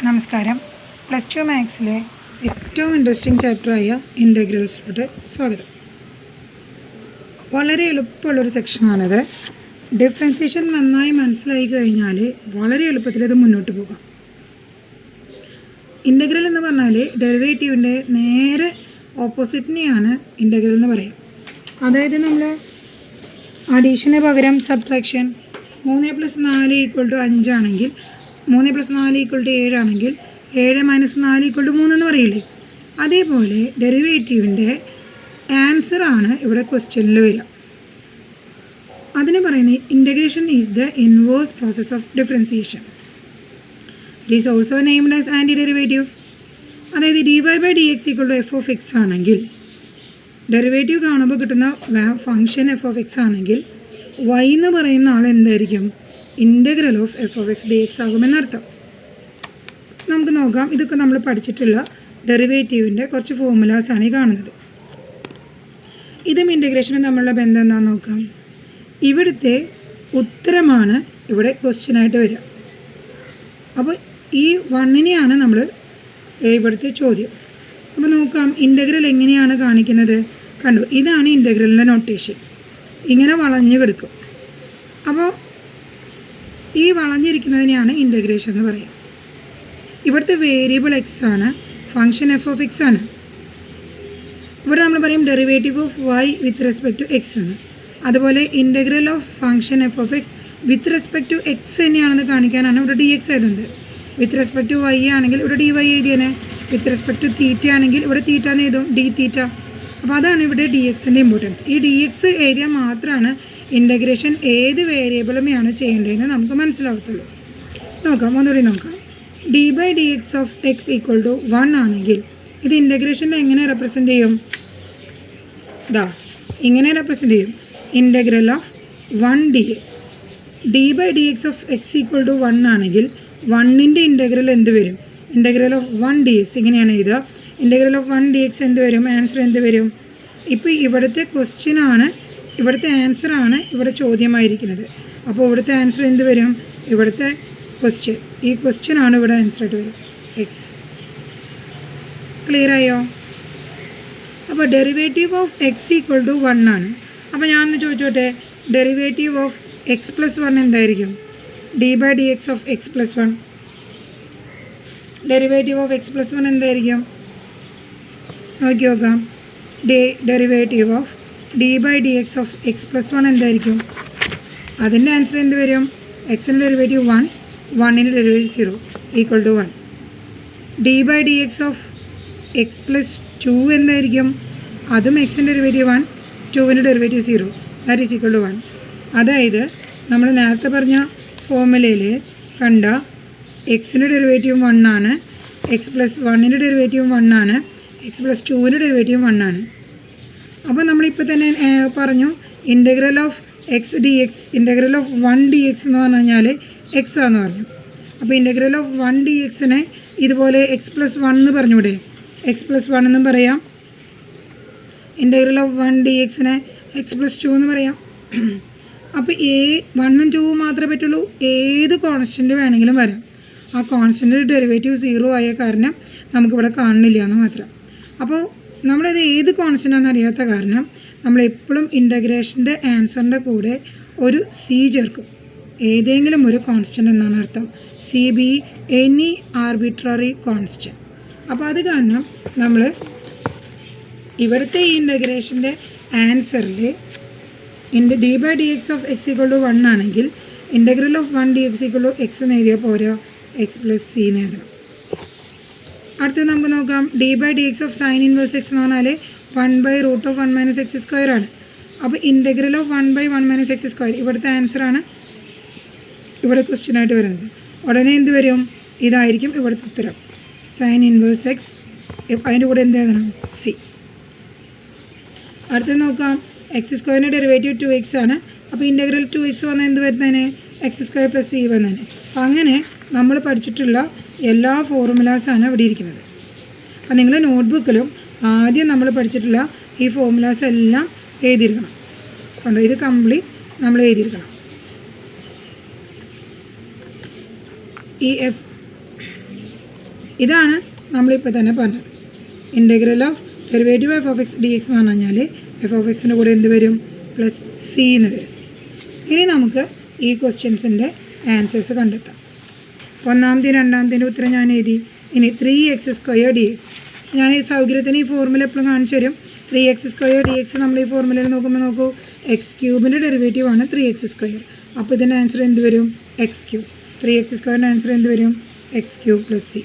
നമസ്കാരം. +2 മാത്സിലെ ഏറ്റവും ഇൻട്രസ്റ്റിംഗ് ചാപ്റ്ററായ ഇൻ്റഗ്രൽസിലോട്ട് സ്വാഗതം. വളരെ എളുപ്പമുള്ളൊരു സെക്ഷനാണിത്. ഡിഫറൻസിയേഷൻ നന്നായി മനസ്സിലായി കഴിഞ്ഞാൽ വളരെ എളുപ്പത്തിൽ ഇത് മുന്നോട്ട് പോകാം. ഇൻ്റഗ്രൽ എന്ന് പറഞ്ഞാൽ ഡെറിവേറ്റീവിൻ്റെ നേരെ ഓപ്പോസിറ്റിനെയാണ് ഇൻ്റഗ്രൽ എന്ന് പറയുക. അതായത് നമ്മൾ അഡീഷന് പകരം സബ്ട്രാക്ഷൻ 3 + 4 = 5 ആണെങ്കിൽ 3 + 4 = 7 ആണെങ്കിൽ 7 - 4 = 3 എന്ന് പറയില്ലേ, അതേപോലെ ഡെറിവേറ്റീവിൻ്റെ ആൻസറാണ് ഇവിടെ ക്വസ്റ്റ്യനിൽ വരിക. അതിന് പറയുന്നത് integration is the inverse process of differentiation. It is also named as anti derivative. അതായത് dy/dx = f(x) ആണെങ്കിൽ ഡെറിവേറ്റീവ് കാണുമ്പോൾ കിട്ടുന്ന ഫംഗ്ഷൻ f(x) ആണെങ്കിൽ y എന്ന് പറയുന്ന ആൾ എന്തായിരിക്കും? Integral of f(x) dx ആകുമെന്നർത്ഥം. നമുക്ക് നോക്കാം. ഇതൊക്കെ നമ്മൾ പഠിച്ചിട്ടുള്ള ഡെറിവേറ്റീവിൻ്റെ കുറച്ച് ഫോർമുലാസാണ് ഈ കാണുന്നത്. ഇതും ഇൻ്റഗ്രേഷനും തമ്മിലുള്ള ബന്ധം എന്താണെന്ന് നോക്കാം. ഇവിടുത്തെ ഉത്തരമാണ് ഇവിടെ ക്വസ്റ്റ്യനായിട്ട് വരിക. അപ്പോൾ ഈ 1നെയാണ് നമ്മൾ ഇവിടുത്തെ ചോദ്യം. അപ്പോൾ നോക്കാം ഇൻ്റഗ്രൽ എങ്ങനെയാണ് കാണിക്കുന്നത്. കണ്ടു, ഇതാണ് ഇൻ്റഗ്രലിൻ്റെ നൊട്ടേഷൻ. ഇങ്ങനെ വളഞ്ഞു കിടക്കും. അപ്പോൾ ഈ വളഞ്ഞിരിക്കുന്നതിനെയാണ് ഇൻ്റഗ്രേഷൻ എന്ന് പറയുക. ഇവിടുത്തെ വേരിയബിൾ x ആണ്, ഫംഗ്ഷൻ f(x) ആണ്. ഇവിടെ നമ്മൾ പറയും derivative of y with respect to x എന്ന്. അതുപോലെ integral of function f(x) with respect to x തന്നെയാണെന്ന് കാണിക്കാനാണ് ഇവിടെ dx എഴുതുന്നത്. വിത്ത് റെസ്പെക്ട് ടു y ആണെങ്കിൽ ഇവിടെ dy എഴുതിയേനെ. വിത്ത് റെസ്പെക്ട് ടു തീറ്റ ആണെങ്കിൽ ഇവിടെ തീറ്റ എന്ന് എഴുതും, d തീറ്റ. അപ്പോൾ അതാണ് ഇവിടെ dxൻ്റെ ഇമ്പോർട്ടൻസ്. ഈ dx എഴുതിയാൽ മാത്രമാണ് ഇൻ്റഗ്രേഷൻ ഏത് വേരിയബിളുമെയാണ് ചെയ്യേണ്ടതെന്ന് നമുക്ക് മനസ്സിലാവത്തുള്ളൂ. നോക്കാം, ഒന്നുകൂടി നോക്കാം. d/dx ഓഫ് x = 1 ആണെങ്കിൽ ഇത് ഇൻ്റഗ്രേഷൻ്റെ എങ്ങനെ റെപ്രസെൻ്റ് ചെയ്യും? ഇങ്ങനെ റെപ്രസെൻ്റ് ചെയ്യും. Integral of 1 dx. d/dx of x = 1 ആണെങ്കിൽ 1ൻ്റെ ഇൻ്റഗ്രൽ എന്ത് വരും? ഇൻ്റഗ്രൽ ഓഫ് 1 dx ഇങ്ങനെയാണ് എഴുതുക. ഇൻ്റഗ്രൽ ഓഫ് 1 dx എന്ത് വരും? ആൻസർ എന്ത് വരും? ഇപ്പോൾ ഇവിടുത്തെ ക്വസ്റ്റ്യനാണ്, ഇവിടുത്തെ ആൻസറാണ് ഇവിടെ ചോദ്യമായിരിക്കുന്നത്. അപ്പോൾ ഇവിടുത്തെ ആൻസർ എന്ത് വരും? ഇവിടുത്തെ ക്വസ്റ്റ്യൻ, ഈ ക്വസ്റ്റ്യനാണ് ഇവിടെ ആൻസറായിട്ട് വരും, എക്സ്. ക്ലിയർ ആയോ? അപ്പോൾ ഡെറിവേറ്റീവ് ഓഫ് x = 1 ആണ്. അപ്പോൾ ഞാനൊന്ന് ചോദിച്ചോട്ടെ, ഡെറിവേറ്റീവ് ഓഫ് x + 1 എന്തായിരിക്കും? d/dx of x + 1. Derivative of x + 1 എന്തായിരിക്കും? നോക്കി നോക്കാം. Derivative of d/dx of x + 1 എന്തായിരിക്കും? അതിൻ്റെ ആൻസർ എന്ത് വരും? എക്സിൻ്റെ ഡെറിവേറ്റീവ് 1, 1ൻ്റെ ഡെറിവേറ്റീവ് 0 = 1. d/dx ഓഫ് x + 2 എന്തായിരിക്കും? അതും എക്സിൻ്റെ ഡെറിവേറ്റീവ് 1, 2ൻ്റെ ഡെറിവേറ്റീവ് 0 = 1. അതായത് നമ്മൾ നേരത്തെ പറഞ്ഞ ഫോർമുലയിൽ കണ്ട എക്സിൻ്റെ ഡെറിവേറ്റീവ് 1 ആണ്, x + 1ൻ്റെ ഡെറിവേറ്റീവ് 1 ആണ്, x + 2ൻ്റെ ഡെറിവേറ്റീവ് 1 ആണ്. അപ്പോൾ നമ്മളിപ്പോൾ തന്നെ പറഞ്ഞു integral of x dx, integral of 1 dx എന്ന് പറഞ്ഞു കഴിഞ്ഞാൽ x ആണെന്ന് പറഞ്ഞു. അപ്പോൾ ഇൻ്റഗ്രൽ ഓഫ് 1 dxനെ ഇതുപോലെ x + 1 എന്ന് പറഞ്ഞൂടെ? x + 1 എന്നും പറയാം. ഇൻ്റഗ്രൽ ഓഫ് 1 dxനെ x + 2 എന്ന് പറയാം. അപ്പോൾ 1ഉം 2ഉം മാത്രമേ പറ്റുള്ളൂ. ഏത് കോൺസ്റ്റൻ്റ് വേണമെങ്കിലും വരാം. ആ കോൺസ്റ്റൻ്റ് ഡെറിവേറ്റീവ് 0 ആയ കാരണം നമുക്കിവിടെ കാണുന്നില്ല എന്ന് മാത്രം. അപ്പോൾ നമ്മളിത് ഏത് കോൺസ്റ്റൻ്റാണെന്ന് അറിയാത്ത കാരണം നമ്മളെപ്പോഴും ഇൻ്റഗ്രേഷൻ്റെ ആൻസറിൻ്റെ കൂടെ ഒരു സി ചേർക്കും. ഏതെങ്കിലും ഒരു കോൺസ്റ്റൻ്റ് എന്നാണ് അർത്ഥം. CB any arbitrary constant. അപ്പോൾ അത് കാരണം നമ്മൾ ഇവിടുത്തെ ഈ ഇൻ്റഗ്രേഷൻ്റെ ആൻസറിൽ d/dx ഓഫ് x = 1 ആണെങ്കിൽ ഇൻ്റഗ്രൽ ഓഫ് 1 dx = x എന്ന് എഴുതിയാൽ പോരാ, x + c എന്ന് എഴുതണം. അടുത്ത് നമുക്ക് നോക്കാം. d/dx of sin inverse x എന്ന് പറഞ്ഞാൽ 1/√1 - x² ആണ്. അപ്പോൾ ഇൻ്റഗ്രൽ ഓഫ് 1/1 - x² ഇവിടുത്തെ ആൻസറാണ് ഇവിടെ ക്വസ്റ്റ്യനായിട്ട് വരുന്നത്. ഉടനെ എന്ത് വരും? ഇതായിരിക്കും ഇവിടുത്തെ ഉത്തരം, sin ഇൻവേഴ്സ് x. അതിൻ്റെ കൂടെ എന്ത് എഴുതണം? c. അടുത്ത് നോക്കാം. x² ഡെറിവേറ്റീവ് 2x ആണ്. അപ്പോൾ ഇൻ്റഗ്രൽ 2x വന്നാൽ എന്ത് വരുന്നതിന്? x² + c വന്നതിന്. അപ്പോൾ അങ്ങനെ നമ്മൾ പഠിച്ചിട്ടുള്ള എല്ലാ ഫോർമുലാസാണ് ഇവിടെ ഇരിക്കുന്നത്. അപ്പോൾ നിങ്ങളുടെ നോട്ട്ബുക്കിലും ആദ്യം നമ്മൾ പഠിച്ചിട്ടുള്ള ഈ ഫോർമുലാസ് എല്ലാം എഴുതിയിരിക്കണം. കണ്ടോ, ഇത് കംപ്ലീറ്റ് നമ്മൾ എഴുതിയിരിക്കണം. ഈ ഇതാണ് നമ്മളിപ്പോൾ തന്നെ പറഞ്ഞത്. Integral of derivative F of x d x എന്ന് പറഞ്ഞു കഴിഞ്ഞാൽ എഫ് ഓഫ് എക്സിൻ്റെ കൂടെ എന്ത് വരും? പ്ലസ് സി എന്ന് വരും. ഇനി നമുക്ക് ഈ ക്വസ്റ്റ്യൻസിൻ്റെ ആൻസേഴ്സ് കണ്ടെത്താം. ഒന്നാമത്തെയും രണ്ടാമത്തേൻ്റെ ഉത്തരം ഞാൻ എഴുതി. ഇനി 3x² dx, ഞാൻ ഈ സൗകര്യത്തിന് ഈ ഫോർമുല എപ്പോഴും കാണിച്ചു തരും. 3x² dx നമ്മൾ ഈ ഫോർമുലയിൽ നോക്കുമ്പോൾ നോക്കൂ, x³ ഡെറിവേറ്റീവാണ് 3x². അപ്പോൾ ഇതിൻ്റെ ആൻസർ എന്ത് വരും? x³. 3x² ആൻസർ എന്ത് വരും? x³ plus C.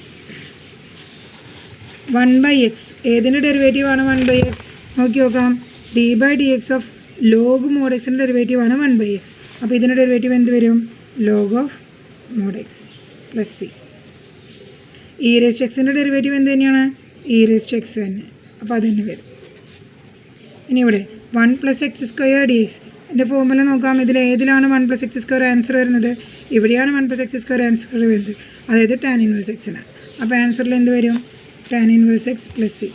1/x ഏതിൻ്റെ ഡെറിവേറ്റീവാണ് 1/x? നോക്കി നോക്കാം. d/dx ഓഫ് ലോഗ് മോഡ് എക്സിൻ്റെ ഡെറിവേറ്റീവാണ് 1/x. അപ്പോൾ ഇതിൻ്റെ ഡെറിവേറ്റീവ് എന്ത് വരും? Log of mod x plus C. e⁻x derivative എന്ത് തന്നെയാണ്? e⁻x തന്നെ. അപ്പോൾ അത് തന്നെ വരും. ഇനി ഇവിടെ 1+x² dx എൻ്റെ ഫോർമുല നോക്കാം. ഇതിൽ ഏതിലാണ് 1+x² ആൻസർ വരുന്നത്? ഇവിടെയാണ് 1+x² ആൻസർ വരുന്നത്, അതായത് tan 1x ആണ്. അപ്പോൾ ആൻസറിൽ എന്ത് വരും? tan 1x plus C.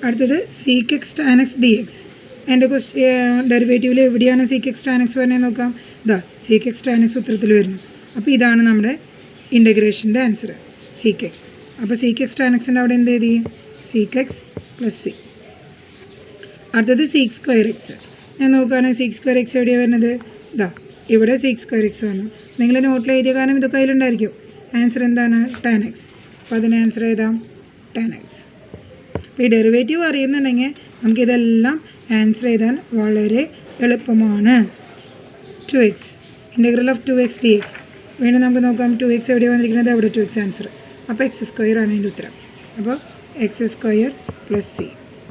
അടുത്തത് sec x tan x dx. എൻ്റെ ഡെറിവേറ്റീവിൽ എവിടെയാണ് sec x tan x വരുന്നത് നോക്കാം. ഇതാ sec x tan x ഉത്തരത്തിൽ വരുന്നു. അപ്പോൾ ഇതാണ് നമ്മുടെ ഇൻ്റഗ്രേഷൻ്റെ ആൻസർ, sec x. അപ്പോൾ sec x tan xൻ്റെ അവിടെ എന്ത് എഴുതി? sec x plus C. അടുത്തത് sec²x. ഞാൻ നോക്കുകയാണെങ്കിൽ sec²x എവിടെയാണ് വരുന്നത്? ഇതാ ഇവിടെ sec²x വന്നു. നിങ്ങൾ നോട്ടിൽ എഴുതിയ കാരണം ഇതൊക്കെ അതിലുണ്ടായിരിക്കും. ആൻസർ എന്താണ്? tan x. അപ്പോൾ അതിന് ആൻസർ എഴുതാം tan x. അപ്പോൾ ഈ ഡെറിവേറ്റീവ് അറിയുന്നുണ്ടെങ്കിൽ നമുക്കിതെല്ലാം ആൻസർ ചെയ്താൽ വളരെ എളുപ്പമാണ്. 2x integral of 2x dx. വീണ്ടും നമുക്ക് നോക്കാം. 2x എവിടെയാണ് വന്നിരിക്കുന്നത്? അവിടെ 2x ആൻസർ. അപ്പോൾ x² ആണ് അതിൻ്റെ ഉത്തരം. അപ്പോൾ x² പ്ലസ് സി.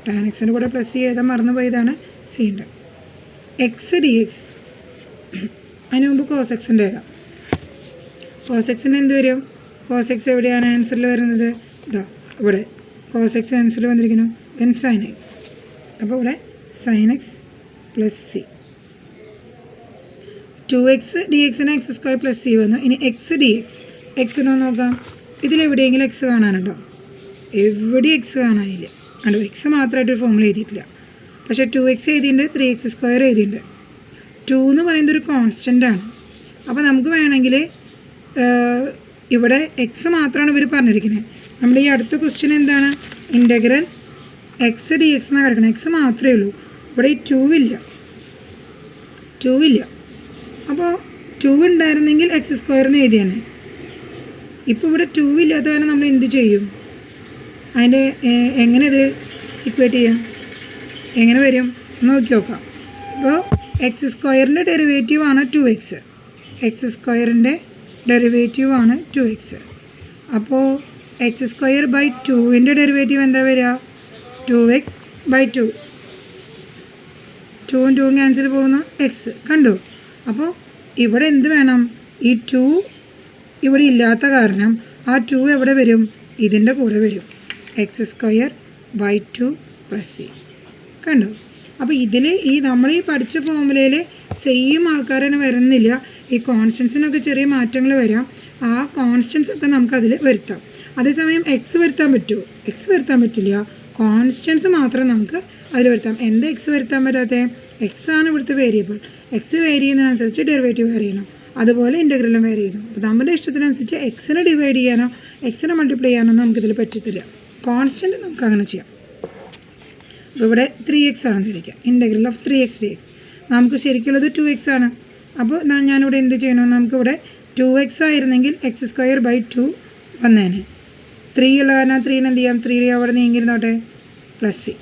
tan xൻ്റെ കൂടെ പ്ലസ് സി എഴുതാൻ മറന്നു പോയതാണ്, സി ഉണ്ട്. x dx അതിന് മുമ്പ് cos x ൻ്റെ എഴുതാം. cos x ന് എന്ത് വരും? cos x എവിടെയാണ് ആൻസറിൽ വരുന്നത്? ഇതാ ഇവിടെ cos x ആൻസറിൽ വന്നിരിക്കുന്നു. then sin x. അപ്പോൾ ഇവിടെ sin x plus C. 2x dxന് x² plus C വന്നു. ഇനി x dx. എക്സിനോ നോക്കാം. ഇതിലെവിടെയെങ്കിലും എക്സ് കാണാനുണ്ടോ? എവിടെ എക്സ് കാണാനില്ല. കണ്ടോ, എക്സ് മാത്രമായിട്ട് ഒരു ഫോമുല എഴുതിയിട്ടില്ല. പക്ഷേ 2x എഴുതിയിട്ടുണ്ട്, 3x² എഴുതിയിട്ടുണ്ട്. 2 എന്ന് പറയുന്നത് ഒരു കോൺസ്റ്റൻ്റ് ആണ്. അപ്പോൾ നമുക്ക് വേണമെങ്കിൽ ഇവിടെ എക്സ് മാത്രമാണ് ഇവർ പറഞ്ഞിരിക്കുന്നത്. നമ്മുടെ ഈ അടുത്ത ക്വസ്റ്റ്യൻ എന്താണ്? ഇൻ്റഗ്രൽ x dx എന്നാണ് കിടക്കുന്നത്. എക്സ് മാത്രമേ ഉള്ളൂ. ഇവിടെ ഈ 2 ഇല്ല. അപ്പോൾ 2 ഉണ്ടായിരുന്നെങ്കിൽ x² എന്ന് എഴുതിയാണ്. ഇപ്പോൾ ഇവിടെ 2 ഇല്ലാത്ത കാരണം നമ്മൾ എന്ത് ചെയ്യും? അതിൻ്റെ എങ്ങനെ ഇത് ഇക്വേറ്റ് ചെയ്യാം? എങ്ങനെ വരും നോക്കി നോക്കാം. അപ്പോൾ x² ഡെറിവേറ്റീവാണ് 2x. x² ഡെറിവേറ്റീവാണ് 2x. അപ്പോൾ x²/2 ഡെറിവേറ്റീവ് എന്താ വരിക? 2x/2. 2ഉം 2ഉം ക്യാൻസൽ പോകുന്നു, എക്സ്. കണ്ടു? അപ്പോൾ ഇവിടെ എന്ത് വേണം? ഈ 2 ഇവിടെ ഇല്ലാത്ത കാരണം ആ 2 എവിടെ വരും? ഇതിൻ്റെ കൂടെ വരും. x²/2 plus C. കണ്ടു? അപ്പോൾ ഇതിൽ ഈ നമ്മൾ ഈ പഠിച്ച ഫോമുലയിൽ സെയിം ആൾക്കാർ തന്നെ വരുന്നില്ല. ഈ കോൺസ്റ്റൻസിനൊക്കെ ചെറിയ മാറ്റങ്ങൾ വരാം. ആ കോൺസ്റ്റൻസ് ഒക്കെ നമുക്കതിൽ വരുത്താം. അതേസമയം എക്സ് വരുത്താൻ പറ്റുമോ? എക്സ് വരുത്താൻ പറ്റില്ല. കോൺസ്റ്റൻസ് മാത്രം നമുക്ക് അതിൽ വരുത്താം. എന്താ എക്സ് വരുത്താൻ പറ്റാത്തത്? എക്സ് ആണ് ഇവിടുത്തെ വേരിയബിൾ. എക്സ് വേരി ചെയ്യുന്നതിനനുസരിച്ച് ഡെറിവേറ്റീവ് വേരി ചെയ്യണം. അതുപോലെ ഇൻ്റഗ്രലും വേരി ചെയ്യുന്നു. അപ്പോൾ നമ്മുടെ ഇഷ്ടത്തിനനുസരിച്ച് എക്സിനെ ഡിവൈഡ് ചെയ്യാനോ എക്സിനെ മൾട്ടിപ്ലൈ ചെയ്യാനോ നമുക്കിതിൽ പറ്റത്തില്ല. കോൺസ്റ്റൻറ്റ് നമുക്ക് അങ്ങനെ ചെയ്യാം. അപ്പോൾ ഇവിടെ 3x ആണെന്ന് വിചാരിക്കുക. Integral of 3x dx. നമുക്ക് ശരിക്കുള്ളത് 2x ആണ്. അപ്പോൾ ഞാനിവിടെ എന്ത് ചെയ്യണം? നമുക്കിവിടെ 2x ആയിരുന്നെങ്കിൽ x²/2 വന്നേനെ. 3 ഉള്ള കാരണം 3ന് എന്ത് ചെയ്യാം? 3 അവിടെ നീങ്ങിയിരുന്നോട്ടെ, പ്ലസ് സി.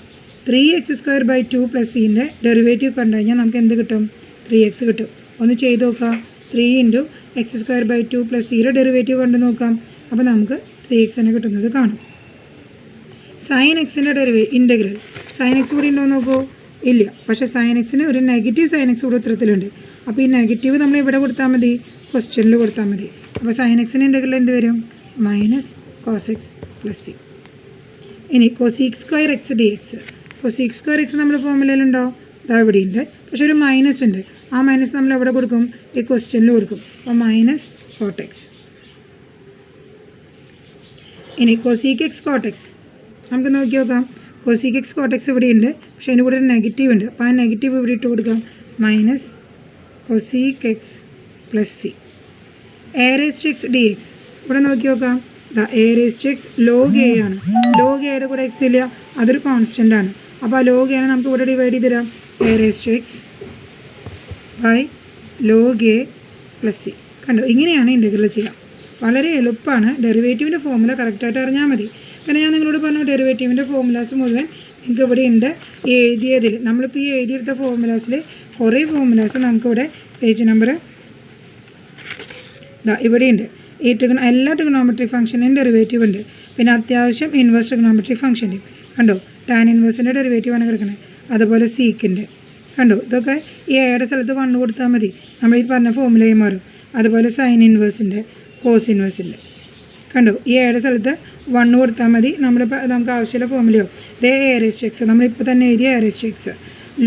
3x²/2 പ്ലസ് സിൻ്റെ ഡെറിവേറ്റീവ് കണ്ടു കഴിഞ്ഞാൽ നമുക്ക് എന്ത് കിട്ടും? 3x കിട്ടും. ഒന്ന് ചെയ്ത് നോക്കാം. 3 × x²/2 പ്ലസ് സിയുടെ ഡെറിവേറ്റീവ് കണ്ടു നോക്കാം. അപ്പോൾ നമുക്ക് 3x തന്നെ കിട്ടുന്നത് കാണും. sin xൻ്റെ ഇൻ്റഗ്രൽ sin x കൂടി ഉണ്ടോ നോക്കൂ. ഇല്ല. പക്ഷേ sin xന് ഒരു നെഗറ്റീവ് sin x കൂടി ഉത്തരത്തിലുണ്ട്. അപ്പോൾ ഈ നെഗറ്റീവ് നമ്മൾ ഇവിടെ കൊടുത്താൽ മതി, ക്വസ്റ്റ്യനിൽ കൊടുത്താൽ മതി. അപ്പോൾ sin xന് ഇൻ്റഗ്രൽ എന്ത് വരും? -cos x plus C. ഇനി cosec²x dx. cosec²x നമ്മുടെ ഫോമുലയിലുണ്ടോ? ഇതാ ഇവിടെ ഉണ്ട്. പക്ഷേ ഒരു മൈനസ് ഉണ്ട്. ആ മൈനസ് നമ്മൾ എവിടെ കൊടുക്കും? ഈ ക്വസ്റ്റ്യനിൽ കൊടുക്കും. അപ്പോൾ -cot x. ഇനി cosec x cot x നമുക്ക് നോക്കി നോക്കാം. cosec x cot x ഇവിടെ ഉണ്ട്. പക്ഷേ അതിന് കൂടെ ഒരു നെഗറ്റീവ് ഉണ്ട്. അപ്പോൾ ആ നെഗറ്റീവ് ഇവിടെ ഇട്ട് കൊടുക്കാം. -cosec x plus C. A raise to x d x. ഇവിടെ നോക്കി നോക്കാം, a raise to x log a ആണ്. ലോഗ് എയുടെ കൂടെ എക്സ് ഇല്ല, അതൊരു കോൺസ്റ്റൻ്റ് ആണ്. അപ്പോൾ ആ ലോഗ് എനെ നമുക്ക് ഇവിടെ ഡിവൈഡ് ചെയ്ത് തരാം. A raise to x by log a plus C. കണ്ടോ, ഇങ്ങനെയാണ് ഇൻ്റഗ്രൽ ചെയ്യുക. വളരെ എളുപ്പമാണ്. ഡെറിവേറ്റീവിൻ്റെ ഫോർമുല കറക്റ്റായിട്ട് അറിഞ്ഞാൽ മതി. പിന്നെ ഞാൻ നിങ്ങളോട് പറഞ്ഞു ഡെറിവേറ്റീവിൻ്റെ ഫോർമുലാസ് മുഴുവൻ നിങ്ങൾക്ക് ഇവിടെ ഉണ്ട്. എഴുതിയതിൽ നമ്മളിപ്പോൾ ഈ എഴുതിയെടുത്ത ഫോർമുലാസിൽ കുറേ ഫോർമുലാസ് നമുക്കിവിടെ പേജ് നമ്പർ ഇവിടെയുണ്ട്. ഈ എല്ലാ ട്രിഗണോമെട്രിക് ഫംഗ്ഷനും ഡെറിവേറ്റീവ് ഉണ്ട്. പിന്നെ അത്യാവശ്യം ഇൻവേഴ്സ് ട്രിഗണോമെട്രിക് ഫംഗ്ഷൻ്റെ കണ്ടോ, ടാൻ ഇൻവേഴ്സിൻ്റെ ഡെറിവേറ്റീവാണ് കിടക്കുന്നത്. അതുപോലെ സീക്കിൻ്റെ കണ്ടോ, ഇതൊക്കെ ഈ എയുടെ സ്ഥലത്ത് 1 കൊടുത്താൽ മതി, നമ്മൾ ഈ പറഞ്ഞ ഫോർമുലയും മാറും. അതുപോലെ സൈൻ ഇൻവേഴ്സിൻ്റെ, കോസ് ഇൻവേഴ്സിൻ്റെ കണ്ടോ, ഈ എയുടെ സ്ഥലത്ത് 1 കൊടുത്താൽ മതി. നമുക്ക് ആവശ്യമുള്ള ഫോർമുലയോ ദേ എ റേസ് ടു എക്സ്, നമ്മളിപ്പോൾ തന്നെ എഴുതിയ a raise to x,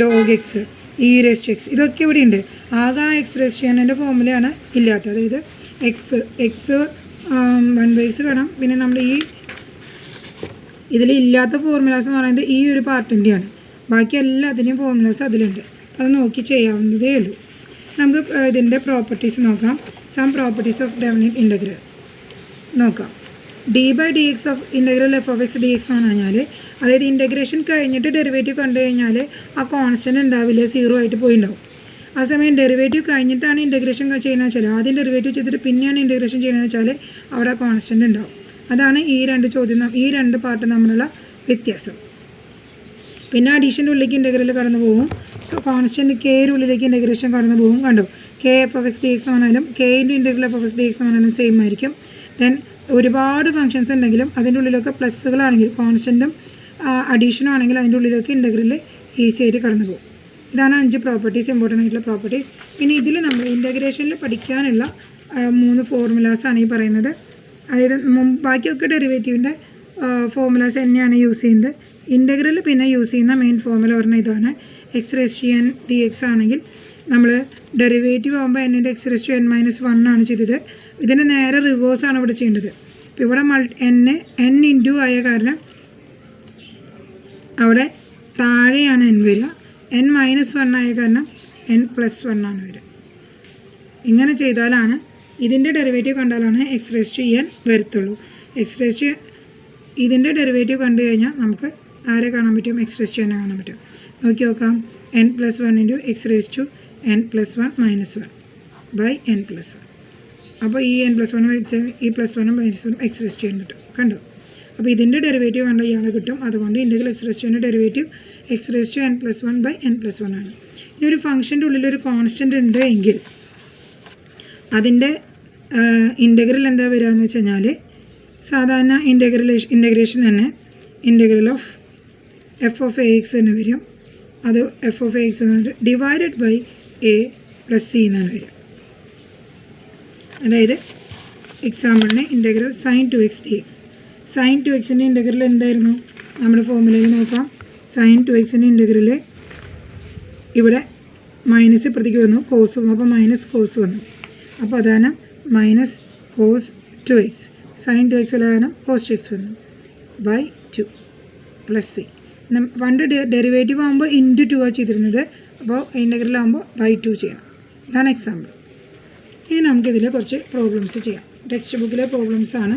log x, e raise to x, ഇതൊക്കെ ഇവിടെ ഉണ്ട്. ആകെ ആ എക്സ് റേസ് ടു എൻ്റെ ഫോർമുലയാണ് ഇല്ലാത്തത്. അതായത് എക്സ് 1/x കാണാം. പിന്നെ നമ്മൾ ഈ ഇതിലില്ലാത്ത ഫോർമുലാസ് എന്ന് പറയുന്നത് ഈ ഒരു പാർട്ടിൻ്റെയാണ്. ബാക്കി എല്ലാത്തിൻ്റെയും ഫോർമുലാസ് അതിലുണ്ട്. അത് നോക്കി ചെയ്യാവുന്നതേ ഉള്ളൂ. നമുക്ക് ഇതിൻ്റെ പ്രോപ്പർട്ടീസ് നോക്കാം. Some properties of definite integral നോക്കാം. D by d x of integral f of x d x എന്ന് പറഞ്ഞാൽ, അതായത് ഇൻ്റഗ്രേഷൻ കഴിഞ്ഞിട്ട് ഡെറിവേറ്റീവ് കണ്ടു കഴിഞ്ഞാൽ ആ കോൺസ്റ്റൻറ്റ് ഉണ്ടാവില്ല, 0 ആയിട്ട് പോയിണ്ടാവും. ആ സമയം ഡെറിവേറ്റീവ് കഴിഞ്ഞിട്ടാണ് ഇൻ്റഗ്രേഷൻ ചെയ്യുന്നത് വെച്ചാൽ, ആദ്യം ഡെറിവേറ്റീവ് ചെയ്തിട്ട് പിന്നെയാണ് ഇൻ്റഗ്രേഷൻ ചെയ്യുന്നത് വെച്ചാൽ അവിടെ കോൺസ്റ്റൻറ്റ് ഉണ്ടാവും. അതാണ് ഈ രണ്ട് പാർട്ട് തമ്മിലുള്ള വ്യത്യാസം. പിന്നെ അഡീഷൻ്റെ ഉള്ളിലേക്ക് ഇൻ്റഗ്രൽ കടന്നു പോകും, കോൺസ്റ്റൻറ്റ് കെയുടെ ഉള്ളിലേക്ക് ഇൻ്റഗ്രേഷൻ കടന്നു പോകും. കണ്ടോ, k f of x d x ആണെങ്കിലും കെൻ്റെ integral f of x d x ആണെങ്കിലും സെയിം ആയിരിക്കും. ദെൻ ഒരുപാട് ഫംഗ്ഷൻസ് ഉണ്ടെങ്കിലും അതിൻ്റെ ഉള്ളിലൊക്കെ പ്ലസ്സുകളാണെങ്കിൽ, കോൺസ്റ്റൻറ്റും അഡീഷനും ആണെങ്കിൽ അതിൻ്റെ ഉള്ളിലേക്ക് ഇൻ്റഗ്രൽ ഈസി ആയിട്ട് കടന്നു പോകും. ഇതാണ് 5 പ്രോപ്പർട്ടീസ്, ഇമ്പോർട്ടൻ്റ് ആയിട്ടുള്ള പ്രോപ്പർട്ടീസ്. പിന്നെ ഇതിൽ നമ്മൾ ഇൻ്റഗ്രേഷനിൽ പഠിക്കാനുള്ള 3 ഫോർമുലാസാണ് ഈ പറയുന്നത്. അതായത് ബാക്കിയൊക്കെ ഡെറിവേറ്റീവിൻ്റെ ഫോർമുലാസ് തന്നെയാണ് യൂസ് ചെയ്യുന്നത്. ഇൻ്റഗ്രൽ പിന്നെ യൂസ് ചെയ്യുന്ന മെയിൻ ഫോർമുല പറഞ്ഞാൽ ഇതാണ്. X raise to n d x ആണെങ്കിൽ നമ്മൾ ഡെറിവേറ്റീവ് ആകുമ്പോൾ എന്നിൻ്റെ എക്സ് റേസ് ടു n-1 ആണ് ചെയ്തത്. ഇതിൻ്റെ നേരെ റിവേഴ്സാണ് ഇവിടെ ചെയ്യേണ്ടത്. ഇപ്പോൾ ഇവിടെ n ഇൻറ്റു ആയ കാരണം അവിടെ താഴെയാണ് n വരിക. n-1 ആയ കാരണം n+1 ആണ് വരിക. ഇങ്ങനെ ചെയ്താലാണ് ഇതിൻ്റെ ഡെറിവേറ്റീവ് കണ്ടാലാണ് എക്സ് റേസ് ടു n വരത്തുള്ളൂ. എക്സ് റേസ് ടു ഇതിൻ്റെ ഡെറിവേറ്റീവ് കണ്ടു കഴിഞ്ഞാൽ നമുക്ക് ആരെ കാണാൻ പറ്റും? എക്സ് റേസ് ടു n കാണാൻ പറ്റും. നോക്കി നോക്കാം. n+1 into x raise to n+1 - 1 by n+1. അപ്പോൾ ഈ n+1 വെച്ചാൽ ഈ +1ഉം -1 എക്സ് റേസ് ടു n കിട്ടും. കണ്ടോ, അപ്പോൾ ഇതിൻ്റെ ഡെറിവേറ്റീവ് കണ്ട ഇയാളെ കിട്ടും. അതുകൊണ്ട് integral x raise to n derivative x raise to n+1 by n+1 ആണ്. ഇനി ഒരു ഫംഗ്ഷൻ്റെ ഉള്ളിലൊരു കോൺസ്റ്റൻ്റ് ഉണ്ട് എങ്കിൽ അതിൻ്റെ ഇൻ്റഗ്രൽ എന്താ വരിക എന്ന് വെച്ച് കഴിഞ്ഞാൽ, സാധാരണ ഇൻ്റഗ്രേഷൻ തന്നെ integral of f of a x തന്നെ വരും. അത് എഫ് ഓഫ് എ എക്സ് എന്ന് പറഞ്ഞിട്ട് divided by a plus C എന്നാണ് വരിക. അതായത് എക്സാമ്പിളിന് integral sine 2x dx. Sine 2xൻ്റെ ഇൻ്റഗ്രൽ എന്തായിരുന്നു? നമ്മുടെ ഫോർമുലയിൽ നോക്കാം. സൈൻ 2xൻ്റെ ഇൻ്റഗ്രൽ ഇവിടെ മൈനസ് ഇപ്പുറത്തേക്ക് വന്നു, കോസ് വന്നു. അപ്പോൾ മൈനസ് കോസ് വന്നു. അപ്പോൾ അതാണ് minus cos 2x. Sign 2x കാരണം കോസ് 2x വന്നു ബൈ 2 പ്ലസ് സി. പണ്ട് ഡെറിവേറ്റീവ് ആകുമ്പോൾ ഇൻറ്റു 2 ആണ് ചെയ്തിരുന്നത്. അപ്പോൾ ഇൻ്റഗ്രലാകുമ്പോൾ ബൈ 2 ചെയ്യണം. ഇതാണ് എക്സാമ്പിൾ. ഇനി നമുക്കിതിൽ കുറച്ച് പ്രോബ്ലംസ് ചെയ്യാം. ടെക്സ്റ്റ് ബുക്കിലെ പ്രോബ്ലംസാണ്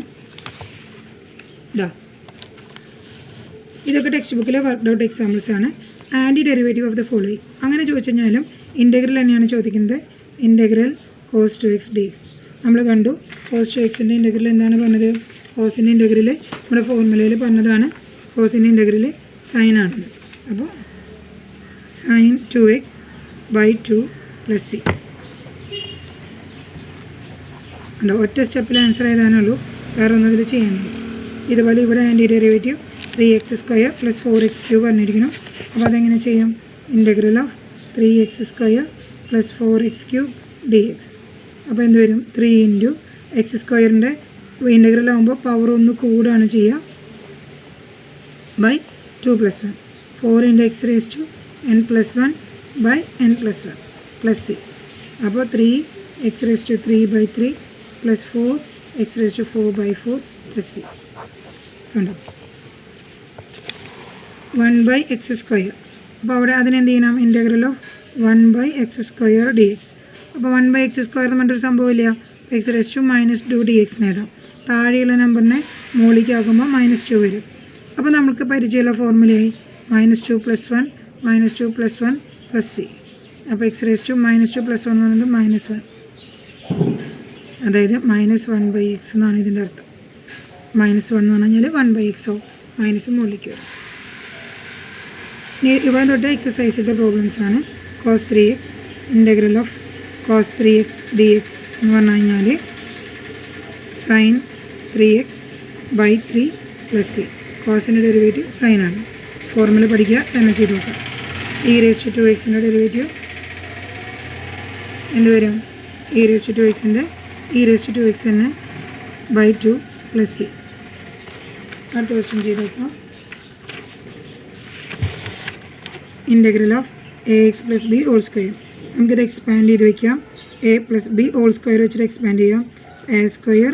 ഇതൊക്കെ. ടെക്സ്റ്റ് ബുക്കിലെ വർക്ക്ഡ് ഔട്ട് എക്സാമ്പിൾസാണ്. Anti derivative of the following അങ്ങനെ ചോദിച്ചു കഴിഞ്ഞാലും ഇൻ്റഗ്രൽ തന്നെയാണ് ചോദിക്കുന്നത്. ഇൻ്റഗ്രൽ കോസ് 2x dx നമ്മൾ കണ്ടു. കോസ് 2xൻ്റെ ഇൻ്റഗ്രൽ എന്താണ് പറഞ്ഞത്? കോസിൻ്റെ ഇൻ്റഗ്രൽ നമ്മുടെ ഫോർമുലയിൽ പറഞ്ഞതാണ്. കോസിൻ്റെ ഇൻ്റഗ്രൽ സൈൻ ആണ്. അപ്പോൾ sign 2x by 2 plus C. ഉണ്ടോ, ഒറ്റ സ്റ്റെപ്പിൽ ആൻസർ ചെയ്താനുള്ളൂ, വേറെ ഒന്നും ഇതിൽ ചെയ്യാനില്ല. ഇതുപോലെ ഇവിടെ ആൻറ്റി ഡെറിവേറ്റീവ് 3x² + 4x³ പറഞ്ഞിരിക്കണം. അപ്പോൾ അതെങ്ങനെ ചെയ്യാം? Integral of 3x² + 4x³ dx. അപ്പോൾ എന്ത് വരും? 3 ഇൻറ്റു x²ൻ്റെ ഇൻ്റഗ്രൽ ആകുമ്പോൾ പവർ ഒന്ന് കൂടാണ് ചെയ്യുക by 2 + 1. 4 into x raise to n+1 by n+1 plus C. അപ്പോൾ 3x raise to 3 by 3 + 4x raise to 4 by 4 plus C. കണ്ടോ, 1/x². അപ്പോൾ അവിടെ അതിനെന്ത് ചെയ്യണം? Integral of 1/x² dx. അപ്പോൾ 1/x² എന്ന് പറഞ്ഞൊരു സംഭവമില്ല. എക്സ് റേസ് ടു -2 dx എഴുതാം. താഴെയുള്ള നമ്പറിനെ മുകളിലേക്കാക്കുമ്പോൾ -2 വരും. അപ്പോൾ നമുക്ക് പരിചയമുള്ള ഫോർമുലയായി -2 + 1 -2 + 1 + c. അപ്പോൾ എക്സ് റേസ് ടു -2 + 1 എന്ന് പറയുന്നത് -1, അതായത് -1/x എന്നാണ് ഇതിൻ്റെ അർത്ഥം. -1 എന്ന് പറഞ്ഞാൽ 1/x ആവും, മൈനസ് മുകളിലേക്ക് വരും. ഇവിടെ തൊട്ട് എക്സസൈസിൻ്റെ പ്രോബ്ലംസ് ആണ്. cos 3x integral of cos 3x dx എന്ന് പറഞ്ഞു കഴിഞ്ഞാൽ sin 3x/3 + c. കോസിൻ്റെ ഡെറിവേറ്റീവ് സൈനാണ്. ഫോർമുല പഠിക്കുക, തന്നെ ചെയ്ത് നോക്കാം. e⁻²x ഡെറിവേറ്റീവ് എന്ത് വരും? e⁻²x തന്നെ /2 + c. അടുത്ത ക്വസ്റ്റ്യൻ ചെയ്ത് നോക്കാം. Integral of ax + b². നമുക്കിത് എക്സ്പാൻഡ് ചെയ്ത് വയ്ക്കാം. a + b² വെച്ചിട്ട് എക്സ്പാൻഡ് ചെയ്യാം. a² x² a²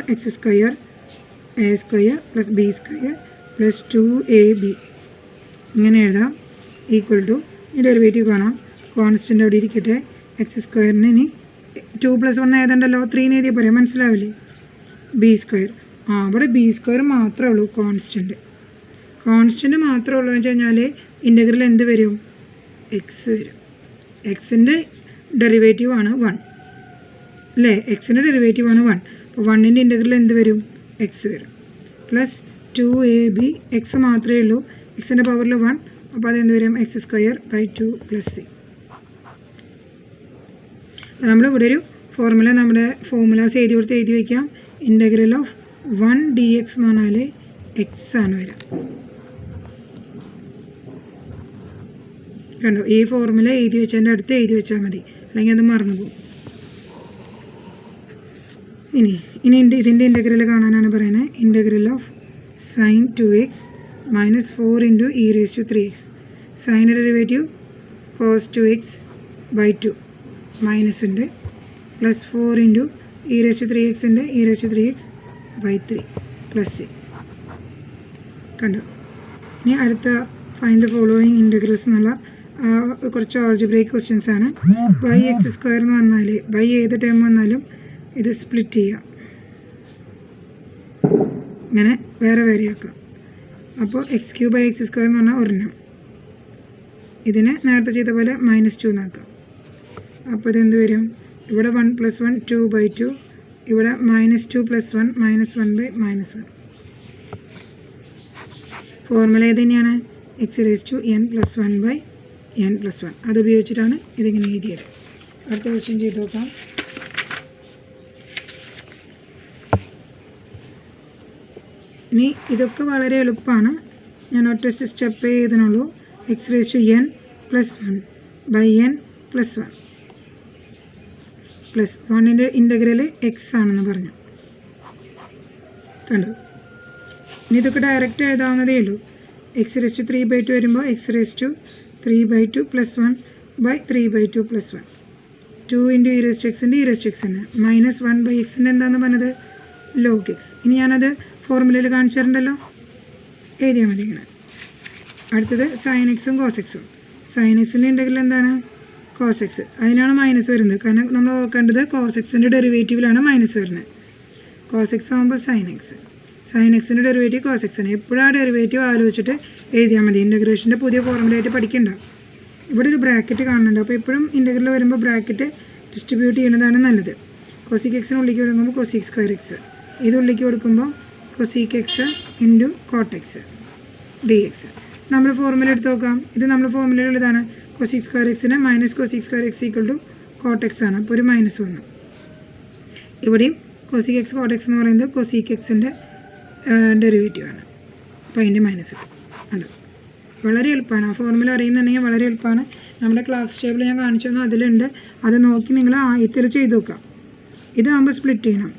+ b² + 2ab ഇങ്ങനെ എഴുതാം. ഈക്വൽ ടു ഈ ഡെറിവേറ്റീവ് കാണാം. കോൺസ്റ്റൻ്റ് അവിടെ ഇരിക്കട്ടെ. x² ഇനി 2 + 1 ഏതുണ്ടല്ലോ, 3 എന്ന് എഴുതിയാൽ പറയാം, മനസ്സിലാവില്ലേ? b². അവിടെ b² മാത്രമേ ഉള്ളൂ കോൺസ്റ്റൻറ്റ് മാത്രമേ ഉള്ളൂ എന്ന് വെച്ച് കഴിഞ്ഞാൽ ഇൻ്റഗ്രൽ എന്ത് വരും? എക്സ് വരും. എക്സിൻ്റെ ഡെറിവേറ്റീവ് ആണ് 1 അല്ലേ? എക്സിൻ്റെ ഡെറിവേറ്റീവ് ആണ് 1. അപ്പോൾ 1ൻ്റെ ഇൻ്റഗ്രൽ എന്ത് വരും? എക്സ് വരും. പ്ലസ് 2ab, എക്സ് മാത്രമേ ഉള്ളൂ, എക്സിൻ്റെ പവറിൽ 1, അപ്പോൾ അതെന്ത് വരും? x² / 2 + c. നമ്മളിവിടെ ഒരു നമ്മുടെ ഫോർമുലാസ് എഴുതി വയ്ക്കാം. ഇൻ്റഗ്രൽ ഓഫ് 1 dx എന്ന് പറഞ്ഞാൽ എക്സ് ആണ് വരിക. കണ്ടോ? ഈ ഫോർമുല എഴുതി വെച്ചതിൻ്റെ അടുത്ത് എഴുതി വെച്ചാൽ മതി, അല്ലെങ്കിൽ അത് മറന്നു പോകും. ഇനി ഇതിൻ്റെ ഇൻ്റഗ്രൽ കാണാനാണ് പറയുന്നത്. Integral of sin 2x - 4 × e⁻3x. സൈൻ്റെ ഡെറിവേറ്റീവ് cos 2x/2 മൈനസ് ഉണ്ട്, പ്ലസ് 4 × e⁻3x ഉണ്ട്, e⁻3x/3 + c. കണ്ടോ? ഇനി അടുത്ത ഫൈൻഡ് ദ ഫോളോയിങ് ഇൻ്റഗ്രൽസ് എന്നുള്ള കുറച്ച് ആൾജിബ്രൈക് ക്വസ്റ്റ്യൻസ് ആണ്. x² എന്ന് പറഞ്ഞാൽ ഏത് ടൈം വന്നാലും ഇത് സ്പ്ലിറ്റ് ചെയ്യാം, ഇങ്ങനെ വേറെ ആക്കാം. അപ്പോൾ x³ എന്ന് പറഞ്ഞാൽ ഒരെണ്ണം, ഇതിനെ നേരത്തെ ചെയ്ത പോലെ -2 എന്നാക്കാം. അപ്പോൾ ഇതെന്ത് വരും? ഇവിടെ 1 + 1 2/2, ഇവിടെ -2 + 1 -1/-1. ഫോർമുല ഏത് തന്നെയാണ്? x⁻n + 1/n + 1. അതുപയോഗിച്ചിട്ടാണ് ഇതിങ്ങനെ എഴുതിയത്. അടുത്ത ക്വസ്റ്റ്യൻ ചെയ്ത് നോക്കാം. ഇനി ഇതൊക്കെ വളരെ എളുപ്പമാണ്, ഞാൻ ഒറ്റ സ്റ്റെപ്പ് ചെയ്തനുള്ളൂ. x⁻n + 1/n + 1 പ്ലസ് 1ൻ്റെ ഇൻ്റഗ്രൽ എക്സ് ആണെന്ന് പറഞ്ഞു. കണ്ടു? ഇനി ഇതൊക്കെ ഡയറക്റ്റ് എഴുതാവുന്നതേ ഉള്ളൂ. x⁻³ വരുമ്പോൾ x⁻³ + 1/3/2 + 1. 2 × e⁻x e⁻x -1/x എന്താണെന്ന് പറഞ്ഞത്? log x. ഇനി ഞാനത് ഫോർമുലയിൽ കാണിച്ചു തരണ്ടല്ലോ, എഴുതിയാൽ മതി ഇങ്ങനെ. അടുത്തത് sin x ഉം cos x ഉം. sin x-ൻ്റെ ഇൻ്റഗ്രൽ എന്താണ്? cos x. അതിനാണ് മൈനസ് വരുന്നത്, കാരണം നമ്മൾ നോക്കേണ്ടത് cos x-ൻ്റെ ഡെറിവേറ്റീവിലാണ് മൈനസ് വരുന്നത്. cos x ആകുമ്പോൾ sin x. sin x-ൻ്റെ ഡെറിവേറ്റീവ് cos x ആണ്. എപ്പോഴും ആ ഡെറിവേറ്റീവ് ആലോചിച്ചിട്ട് എഴുതിയാൽ മതി. ഇൻ്റഗ്രേഷൻ്റെ പുതിയ ഫോർമുലയായിട്ട് പഠിക്കണ്ട. ഇവിടെ ഒരു ബ്രാക്കറ്റ് കാണുന്നുണ്ട്, അപ്പോൾ എപ്പോഴും ഇൻ്റഗ്രൽ വരുമ്പോൾ ബ്രാക്കറ്റ് ഡിസ്ട്രിബ്യൂട്ട് ചെയ്യുന്നതാണ് നല്ലത്. cosec x ഉള്ളിലേക്ക് കൊടുക്കുമ്പോൾ cosec²x, ഇത് ഉള്ളിലേക്ക് കൊടുക്കുമ്പോൾ cosec x × cot x dx. നമ്മൾ ഫോർമുല എടുത്ത് നോക്കാം. ഇത് നമ്മൾ ഫോർമുലയിലുള്ളതാണ്. cosec²x -cosec²x = cot x ആണ്, അപ്പോൾ ഒരു മൈനസ് വന്നു. ഇവിടെയും cosec x cot x എന്ന് പറയുന്നത് cosec x-ൻ്റെ ഡെറിവേറ്റീവ് ആണ്, അപ്പോൾ അതിൻ്റെ മൈനസ് ഉണ്ട്. വളരെ എളുപ്പമാണ്. ആ ഫോർമുല അറിയുന്നുണ്ടെങ്കിൽ വളരെ എളുപ്പമാണ്. നമ്മുടെ ക്ലാസ് ടേബിൾ ഞാൻ കാണിച്ചു തന്നു, അതിലുണ്ട്. അത് നോക്കി നിങ്ങൾ ആയത്തിൽ ചെയ്ത് നോക്കാം. ഇതാകുമ്പോൾ സ്പ്ലിറ്റ് ചെയ്യണം.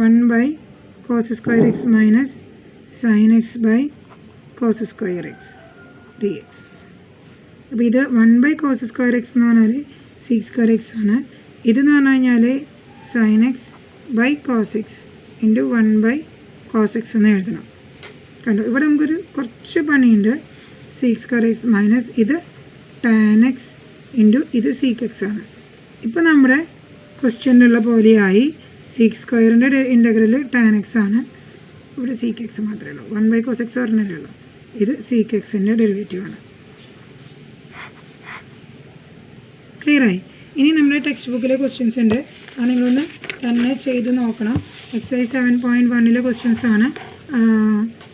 1/cos² x - sin x/cos² x dx. അപ്പോൾ ഇത് 1/cos² x എന്ന് പറഞ്ഞാൽ sec² x ആണ്. ഇതെന്ന് പറഞ്ഞു കഴിഞ്ഞാൽ sin x/cos x × 1/cos x എന്ന് എഴുതണം. കണ്ടു? ഇവിടെ നമുക്കൊരു കുറച്ച് പണിയുണ്ട്. sec² x മൈനസ് ഇത് tan x × ഇത് sec x ആണ്. ഇപ്പോൾ നമ്മുടെ ക്വസ്റ്റ്യനിലുള്ള പോലെയായി സീക്ക് സ്ക്വയറിൻ്റെ ഇൻ്റഗ്രൽ ടാൻ എക്സ് ആണ്. ഇവിടെ സീക്ക് എക്സ് മാത്രമേ ഉള്ളൂ. 1 cos x പറഞ്ഞല്ലേ ഉള്ളൂ. ഇത് സീക്ക് എക്സിൻ്റെ ഡെറിവേറ്റീവാണ്. ക്ലിയറായി? ഇനി നമ്മുടെ ടെക്സ്റ്റ് ബുക്കിലെ ക്വസ്റ്റ്യൻസ് ഉണ്ട്. അത് നിങ്ങളൊന്ന് തന്നെ ചെയ്ത് നോക്കണം. എക്സസൈസ് 7.1 ക്വസ്റ്റ്യൻസ് ആണ്.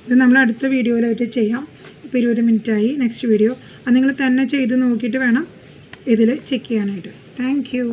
ഇത് നമ്മൾ അടുത്ത വീഡിയോയിലായിട്ട് ചെയ്യാം. ഇപ്പോൾ 20 മിനിറ്റായി. നെക്സ്റ്റ് വീഡിയോ അത് നിങ്ങൾ തന്നെ ചെയ്ത് നോക്കിയിട്ട് വേണം ഇതിൽ ചെക്ക് ചെയ്യാനായിട്ട്. Thank you.